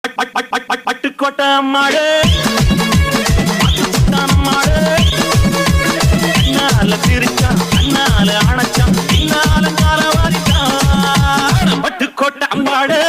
பட்டுக்கோட்டை அம்மாடு அம்மாடு கண்ணால சிரிச்சான் கண்ணால அணைச்சான் பின்னால கால வாரிச்சான் பட்டுக்கோட்டை அம்மாடு